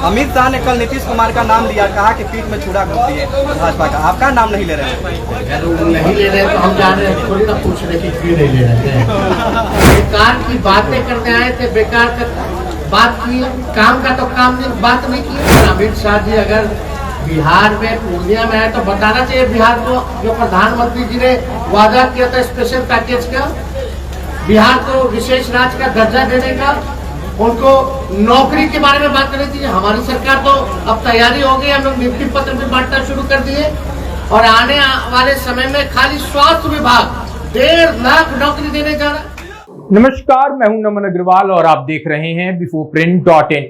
अमित शाह ने कल नीतीश कुमार का नाम लिया, कहा कि पीठ में छुरा घुसती है भाजपा का, आपका नाम नहीं ले रहे हैं? नहीं ले रहे तो हम जा रहे हैं, थोड़ी ना पूछ रहे कि क्यों नहीं ले रहे हैं। बेकार की बातें करने आए थे, बेकार का बात की, काम का तो काम नहीं, बात नहीं की। अमित शाह जी अगर बिहार में पूर्णिया में है तो बताना चाहिए बिहार को, जो प्रधानमंत्री जी ने वादा किया था स्पेशल पैकेज का, बिहार को विशेष राज्य का दर्जा देने का, उनको नौकरी के बारे में बात करनी चाहिए। हमारी सरकार तो अब तैयारी हो गई, हम लोग नियुक्ति पत्र भी बांटना शुरू कर दिए और आने वाले समय में खाली स्वास्थ्य विभाग 1.5 लाख नौकरी देने जा रहा है। नमस्कार, मैं हूं नमन अग्रवाल और आप देख रहे हैं biforeprint.in।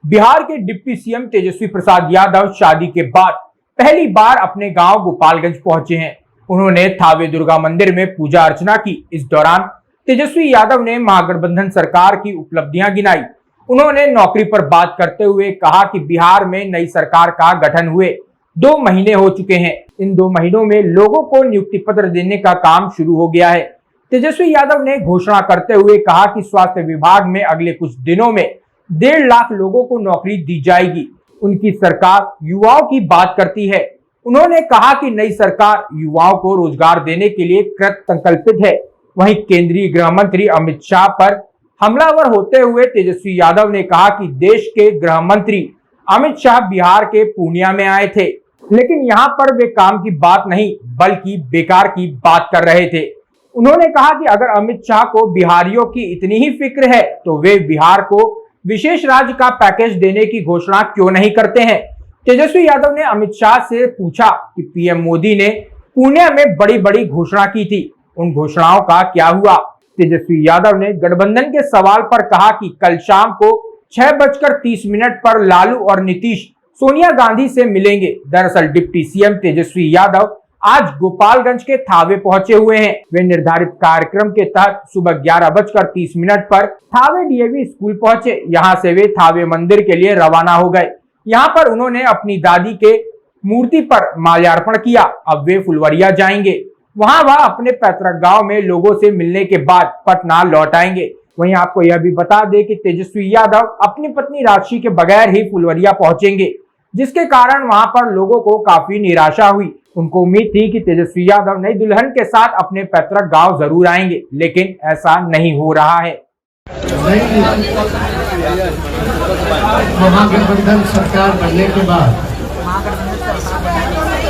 बिहार के डिप्टी सीएम तेजस्वी प्रसाद यादव शादी के बाद पहली बार अपने गांव गोपालगंज पहुंचे हैं। उन्होंने थावे दुर्गा मंदिर में पूजा अर्चना की। इस दौरान तेजस्वी यादव ने महागठबंधन सरकार की उपलब्धियां गिनाई। उन्होंने नौकरी पर बात करते हुए कहा कि बिहार में नई सरकार का गठन हुए 2 महीने हो चुके हैं। इन 2 महीनों में लोगों को नियुक्ति पत्र देने का काम शुरू हो गया है। तेजस्वी यादव ने घोषणा करते हुए कहा कि स्वास्थ्य विभाग में अगले कुछ दिनों में 1.5 लाख लोगों को नौकरी दी जाएगी। उनकी सरकार युवाओं की बात करती है। उन्होंने कहा कि नई सरकार युवाओं को रोजगार देने के लिए कृत संकल्पित है। वहीं केंद्रीय गृह मंत्री अमित शाह पर हमलावर होते हुए तेजस्वी यादव ने कहा कि देश के गृह मंत्री अमित शाह बिहार के पूर्णिया में आए थे, लेकिन यहां पर वे काम की बात नहीं बल्कि बेकार की बात कर रहे थे। उन्होंने कहा कि अगर अमित शाह को बिहारियों की इतनी ही फिक्र है तो वे बिहार को विशेष राज्य का पैकेज देने की घोषणा क्यों नहीं करते हैं। तेजस्वी यादव ने अमित शाह से पूछा कि पीएम मोदी ने पूर्णिया में बड़ी बड़ी घोषणा की थी, उन घोषणाओं का क्या हुआ। तेजस्वी यादव ने गठबंधन के सवाल पर कहा कि कल शाम को 6:30 पर लालू और नीतीश सोनिया गांधी से मिलेंगे। दरअसल डिप्टी सीएम तेजस्वी यादव आज गोपालगंज के थावे पहुंचे हुए हैं। वे निर्धारित कार्यक्रम के तहत सुबह 11:30 पर थावे डीएवी स्कूल पहुंचे। यहां से वे थावे मंदिर के लिए रवाना हो गए। यहां पर उन्होंने अपनी दादी के मूर्ति पर माल्यार्पण किया। अब वे फुलवरिया जाएंगे। वहां वह अपने पैतृक गांव में लोगों से मिलने के बाद पटना लौट आएंगे। वहीं आपको यह भी बता दें कि तेजस्वी यादव अपनी पत्नी राशि के बगैर ही फुलवरिया पहुंचेंगे, जिसके कारण वहां पर लोगों को काफी निराशा हुई। उनको उम्मीद थी कि तेजस्वी यादव नई दुल्हन के साथ अपने पैतृक गांव जरूर आएंगे, लेकिन ऐसा नहीं हो रहा है। महागठबंधन सरकार बनने के बाद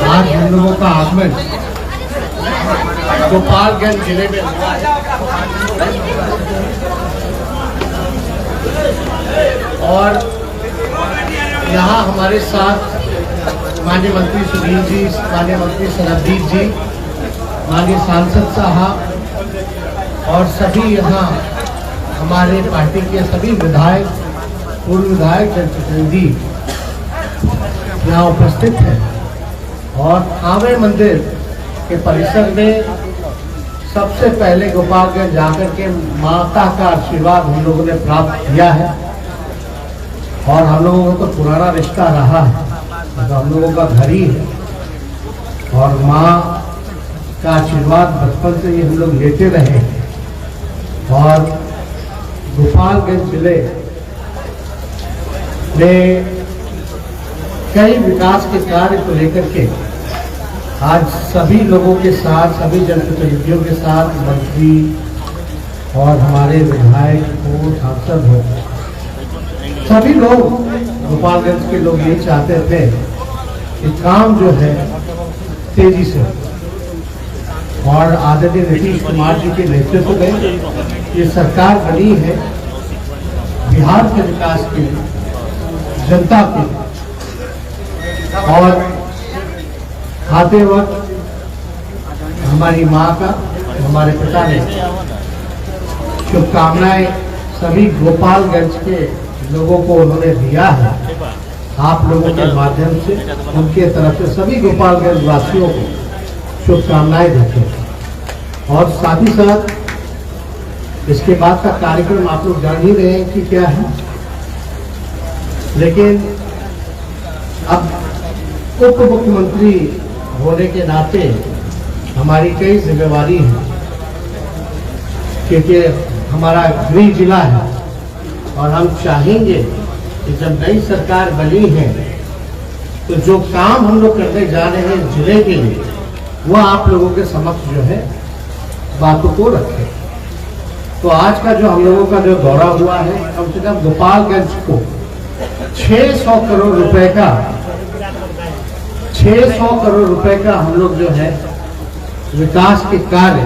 आज हम लोगों का आगमन गोपालगंज जिले में हुआ है और यहाँ हमारे साथ माननीय मंत्री सुनील जी, माननीय मंत्री सरबजीत जी, माननीय सांसद साहब और सभी यहाँ हमारे पार्टी के सभी विधायक, पूर्व विधायक, जनप्रतिनिधि यहाँ उपस्थित हैं और थावे मंदिर के परिसर में सबसे पहले गोपालगंज जाकर के माता का आशीर्वाद हम लोगों ने प्राप्त किया है और हम लोगों का तो पुराना रिश्ता रहा है, तो हम लोगों का घर ही है और माँ का आशीर्वाद बचपन से ही हम लोग लेते रहे और गोपालगंज जिले में कई विकास के कार्य को लेकर के आज सभी लोगों के साथ, सभी जनप्रतिनिधियों के साथ, मंत्री और हमारे विधायक हो, सांसद हो, सभी लोग गोपालगंज के लोग ये चाहते थे कि काम जो है तेजी से और आदरणीय नीतीश कुमार जी के नेतृत्व में ये सरकार बनी है बिहार के विकास के लिए, जनता के लिए और आते वक्त हमारी माँ का, हमारे पिता ने शुभकामनाएं सभी गोपालगंज के लोगों को उन्होंने दिया है। आप लोगों के माध्यम से उनके तरफ से सभी गोपालगंज वासियों को शुभकामनाएं देते हैं और साथ ही साथ इसके बाद का कार्यक्रम आप लोग जान ही रहे हैं कि क्या है, लेकिन अब उप मुख्यमंत्री होने के नाते हमारी कई जिम्मेवारी है, क्योंकि हमारा गृह जिला है और हम चाहेंगे कि जब नई सरकार बनी है तो जो काम हम लोग करने जा रहे हैं जिले के लिए, वो आप लोगों के समक्ष जो है बातों को रखें। तो आज का जो हम लोगों का जो दौरा हुआ है, कम से कम गोपालगंज को 600 करोड़ रुपए का 600 करोड़ रुपए का हम लोग जो है विकास के कार्य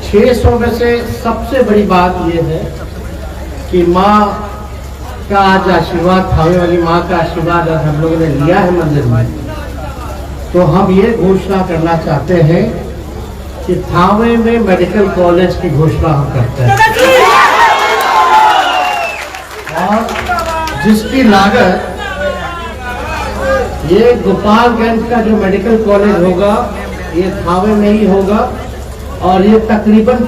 600 में से सबसे बड़ी बात यह है कि माँ का आज आशीर्वाद, थावे वाली माँ का आशीर्वाद आज हम लोगों ने लिया है मंदिर में। तो हम ये घोषणा करना चाहते हैं कि थावे में मेडिकल कॉलेज की घोषणा हम करते हैं, और जिसकी लागत, ये गोपालगंज का जो मेडिकल कॉलेज होगा ये थावे में ही होगा, और ये तकरीबन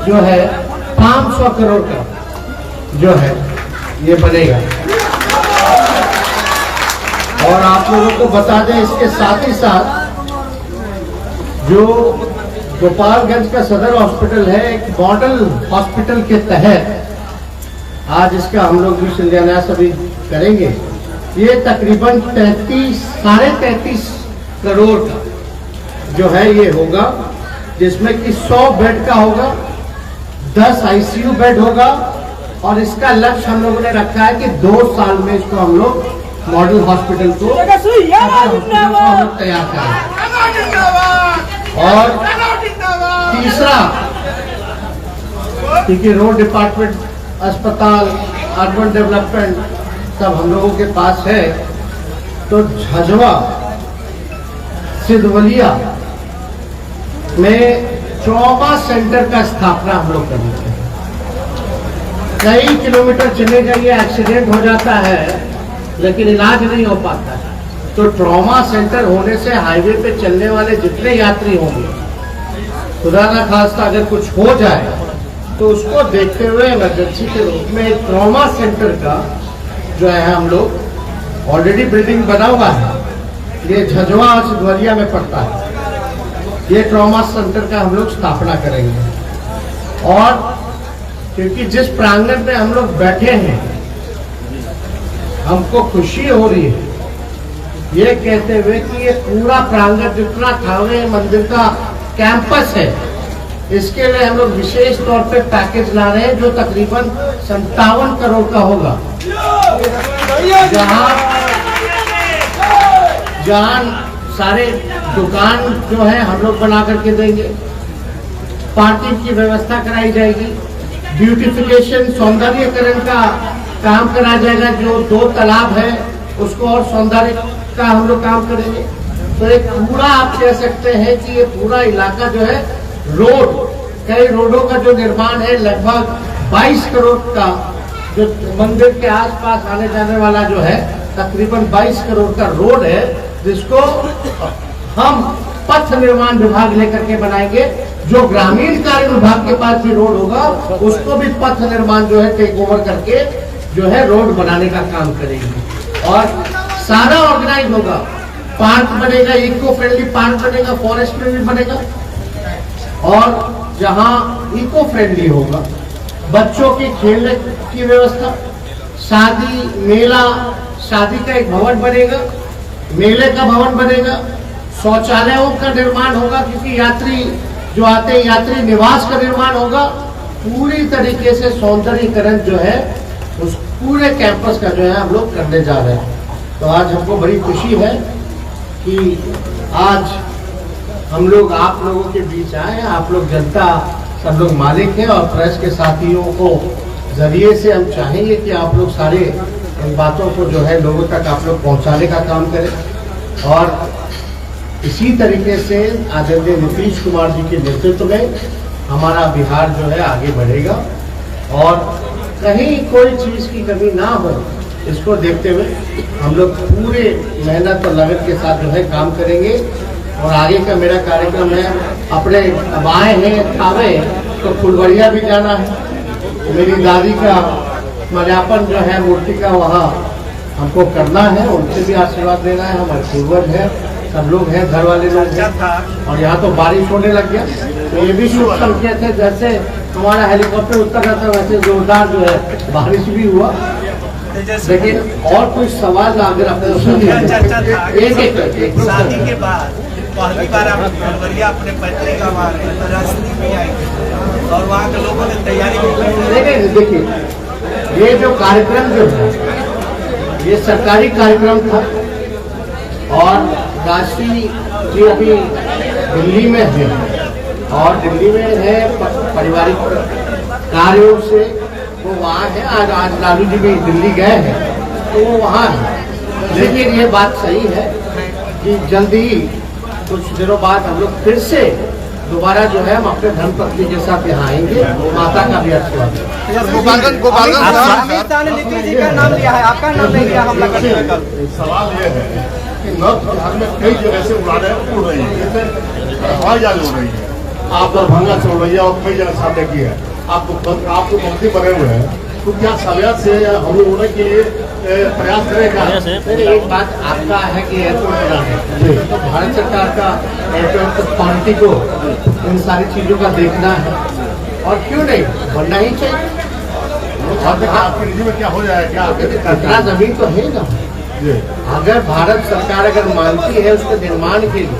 जो है 500 करोड़ का जो है ये बनेगा। और आप लोगों को बता दें, इसके साथ ही साथ जो गोपालगंज का सदर हॉस्पिटल है, एक मॉडल हॉस्पिटल के तहत आज इसका हम लोग भी शिलान्यास अभी करेंगे। ये तकरीबन 33 करोड़ का जो है ये होगा, जिसमें कि 100 बेड का होगा, 10 ICU बेड होगा, और इसका लक्ष्य हम लोगों ने रखा है कि 2 साल में इसको हम लोग मॉडल हॉस्पिटल को तैयार करें। और तीसरा, क्योंकि रोड डिपार्टमेंट, अस्पताल, अर्बन डेवलपमेंट सब हम लोगों के पास है, तो झझवा सिद्धवलिया में ट्रॉमा सेंटर का स्थापना हम लोग करेंगे। कई किलोमीटर चले जाइए, एक्सीडेंट हो जाता है लेकिन इलाज नहीं हो पाता है, तो ट्रॉमा सेंटर होने से हाईवे पे चलने वाले जितने यात्री होंगे, खुदा ना खास्ता अगर कुछ हो जाए तो उसको देखते हुए इमरजेंसी के रूप में एक ट्रॉमा सेंटर का जो है हम लोग ऑलरेडी बिल्डिंग बना हुआ है, ये झझवा और सिद्धवलिया में पड़ता है। ये ट्रॉमा सेंटर का हम लोग स्थापना करेंगे। और क्योंकि जिस प्रांगण में हम लोग बैठे हैं, हमको खुशी हो रही है ये कहते हुए कि ये पूरा प्रांगण जितना थावे मंदिर का कैंपस है, इसके लिए हम लोग विशेष तौर पे पैकेज ला रहे हैं, जो तकरीबन 57 करोड़ का होगा, जहां सारे दुकान जो है हम लोग बना करके देंगे, पार्किंग की व्यवस्था कराई जाएगी, ब्यूटिफिकेशन, सौंदर्यकरण का काम करा जाएगा, जो 2 तालाब है उसको और सौंदर्य का हम लोग काम करेंगे। तो एक पूरा आप कह सकते हैं कि ये पूरा इलाका जो है रोड, कई रोडों का जो निर्माण है, लगभग 22 करोड़ का, जो मंदिर के आसपास आने जाने वाला जो है तकरीबन 22 करोड़ का रोड है, जिसको हम पथ निर्माण विभाग लेकर के बनाएंगे। जो ग्रामीण कार्य विभाग के पास भी रोड होगा, उसको भी पथ निर्माण जो है टेक ओवर करके जो है रोड बनाने का काम करेंगे। और सारा ऑर्गेनाइज होगा, पार्क बनेगा, इको फ्रेंडली पार्क बनेगा, फॉरेस्ट में भी बनेगा, और जहां इको फ्रेंडली होगा, बच्चों के खेलने की व्यवस्था, शादी, मेला, शादी का एक भवन बनेगा, मेले का भवन बनेगा, शौचालयों का निर्माण होगा, क्योंकि यात्री जो आते हैं यात्री निवास का निर्माण होगा। पूरी तरीके से सौंदर्यीकरण जो है उस पूरे कैंपस का जो है हम लोग करने जा रहे हैं। तो आज हमको बड़ी खुशी है कि आज हम लोग आप लोगों के बीच आए। आप लोग जनता सब लोग मालिक हैं, और प्रेस के साथियों को जरिए से हम चाहेंगे कि आप लोग सारे इन बातों को जो है लोगों तक आप लोग पहुंचाने का काम करें। और इसी तरीके से आदरणीय नीतीश कुमार जी के नेतृत्व में हमारा बिहार जो है आगे बढ़ेगा, और कहीं कोई चीज़ की कमी ना हो, इसको देखते हुए हम लोग पूरे मेहनत और लगन के साथ जो है काम करेंगे। और आगे का मेरा कार्यक्रम है, अपने अब आए हैं थावे, तो फुलवरिया भी जाना है। मेरी दादी का मल्यापन जो है मूर्ति का, वहाँ हमको करना है, उनसे भी आशीर्वाद लेना है। हमारे पूर्वज है, सब लोग हैं, घर वाले लोग हैं। और यहाँ तो बारिश होने लग गया, तो ये भी शुभ संकेत है। जैसे हमारा हेलीकॉप्टर उतर रहा था वैसे जोरदार जो है बारिश भी हुआ। लेकिन और कोई सवाल अगर आपको शादी के बाद पहली बार आप फरवरिया अपने पत्नी का वहाँ राजनीति में आएंगे और वहाँ के लोगों ने तैयारी की। देखिए, ये जो कार्यक्रम जो है ये सरकारी कार्यक्रम था और राष्ट्रीय जी अभी दिल्ली में है और दिल्ली में है पारिवारिक कार्यों से वो वहाँ है। आज लालू जी भी दिल्ली गए हैं तो वो वहाँ है। लेकिन ये बात सही है कि जल्दी ही कुछ दिनों बाद हम लोग फिर से दोबारा जो है हम अपने धर्मपत्नी के साथ यहाँ आएंगे। माता का भी आशीर्वाद। अमित शाह ने नीतीश जी का नाम लिया है, आपका नाम नहीं लिया हमला करते हुए कल। सवाल ये है कि नॉर्थ बिहार में कई जगह से उड़ानें उड़ रही है, जैसे हवाई जहाज उड़ रही है, आप दरभंगा से उड़ रही है और कई जगह सामने की है। आपको मंत्री बने हुए हैं, तो क्या सवाल से हम लोग उड़ने के लिए प्रयास करेगा? एक बात आपका है कि एयरपोर्ट बना है तो भारत सरकार का एयरपोर्ट अथॉरिटी को इन सारी चीजों का देखना है और क्यों नहीं बनना ही चाहिए। और आपकी निजी में क्या हो जाएगा? कचरा जमीन तो है ना। अगर भारत सरकार अगर मानती है उसके निर्माण के लिए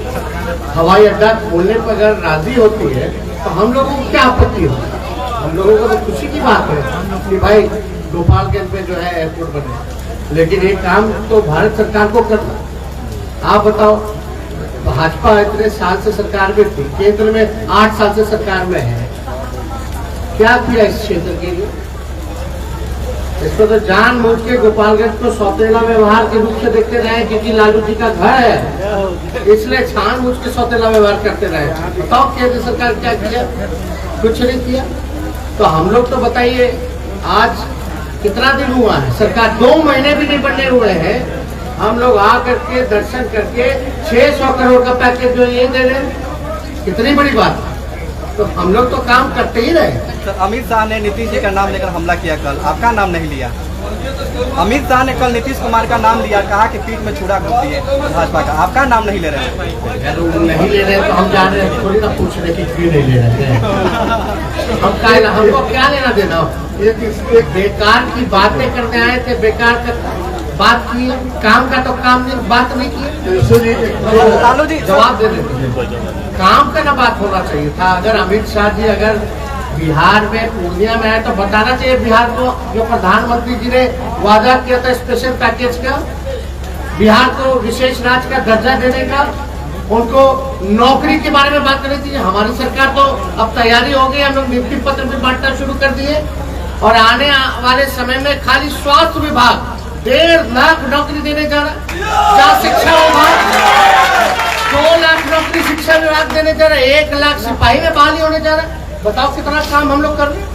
हवाई अड्डा खोलने पर अगर राजी होती है तो हम लोगों को क्या आपत्ति हो? हम लोगों को तो खुशी की बात है कि भाई गोपालगंज में जो है एयरपोर्ट बने। लेकिन ये काम तो भारत सरकार को करना। आप बताओ, भाजपा इतने साल से सरकार में थी, केंद्र में 8 साल से सरकार में है, क्या किया इस क्षेत्र के लिए? इसको तो जानबूझ के गोपालगंज को सौतेला व्यवहार के रूप से देखते रहे क्योंकि लालू जी का घर है, इसलिए जानबूझ के सौतेला व्यवहार करते रहे। बताओ केंद्र सरकार क्या किया? कुछ नहीं किया। तो हम लोग तो बताइए, आज कितना दिन हुआ है सरकार, 2 महीने भी नहीं बने हुए हैं, हम लोग आ करके दर्शन करके 600 करोड़ का पैकेज जो ये दे रहे हैं, कितनी बड़ी बात है। तो हम लोग तो काम करते ही रहे। सर, अमित शाह ने नीतीश जी का नाम लेकर हमला किया कल, आपका नाम नहीं लिया। अमित शाह ने कल नीतीश कुमार का नाम लिया, कहा कि पीठ में छुरा घोंपती है भाजपा का, आपका नाम नहीं ले रहे हैं। नहीं ले रहे तो हम जान रहे हैं, थोड़ी ना पूछ रहे कि क्यों नहीं ले रहे हैं। हमको क्या लेना देना? एक बेकार की बातें करने आए थे, बेकार का बात की, काम का तो काम नहीं, बात नहीं की। लालू जी जवाब दे देते, काम का ना बात होना चाहिए था। अगर अमित शाह जी अगर बिहार में पूर्णिया में आए तो बताना चाहिए बिहार को, जो प्रधानमंत्री जी ने वादा किया था स्पेशल पैकेज का, बिहार को विशेष राज्य का दर्जा देने का, उनको नौकरी के बारे में बात करनी चाहिए। हमारी सरकार तो अब तैयारी हो गई, हम लोग नियुक्ति पत्र भी बांटना शुरू कर दिए और आने वाले समय में खाली स्वास्थ्य विभाग 1.5 लाख नौकरी देने जा रहा है। शिक्षा विभाग 2 लाख नौकरी शिक्षा विभाग देने जा रहा है। 1 लाख सिपाही में बहाली होने जा रहा है। बताओ कितना काम हम लोग कर रहे हैं।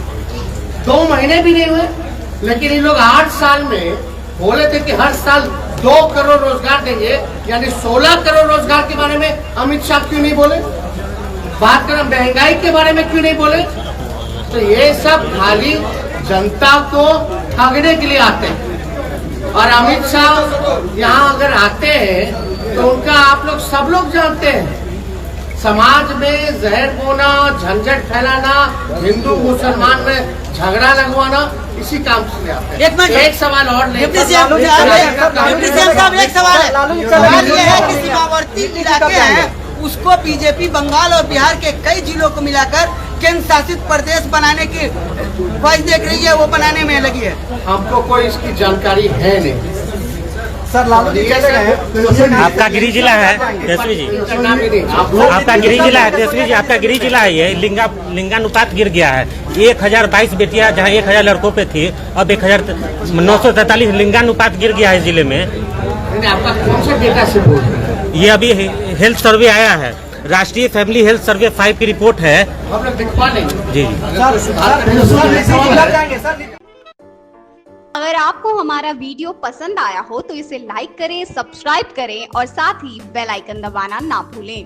2 महीने भी नहीं हुए, लेकिन इन लोग 8 साल में बोले थे कि हर साल 2 करोड़ रोजगार देंगे, यानी 16 करोड़ रोजगार के बारे में अमित शाह क्यों नहीं बोले? बात करें महंगाई के बारे में क्यों नहीं बोले? तो ये सब खाली जनता को ठगने के लिए आते हैं। और अमित शाह यहाँ अगर आते हैं तो उनका आप लोग सब लोग जानते हैं, समाज में जहर बोना, झंझट फैलाना, हिंदू मुसलमान में झगड़ा लगवाना, इसी काम से आते हैं। एक सवाल और डिप्टी सीएम साहब, एक सवाल है। सवाल ये है कि सीमावर्ती इलाके हैं उसको बीजेपी बंगाल और बिहार के कई जिलों को मिलाकर केंद्र शासित प्रदेश बनाने की ख्वाहिश देख रही है, वो बनाने में लगी है। हमको कोई इसकी जानकारी है नहीं। सर, लालू जी चले गए। आपका गृह जिला है तेजस्वी जी, आपका गृह जिला है तेजस्वी जी, आपका गृह जिला है। ये लिंगानुपात गिर गया है। 1022 बेटियां जहाँ 1000 लड़कों पे थी, अब 1943 लिंगानुपात गिर गया है जिले में। आपका कौन सा डेटा से बोल रहे हैं? ये अभी हेल्थ सर्वे आया है, राष्ट्रीय फैमिली हेल्थ सर्वे 5 की रिपोर्ट है। हम लोग दिखवा लेंगे। जी अगर आपको हमारा वीडियो पसंद आया हो तो इसे लाइक करें, सब्सक्राइब करें और साथ ही बेल आइकन दबाना ना भूलें।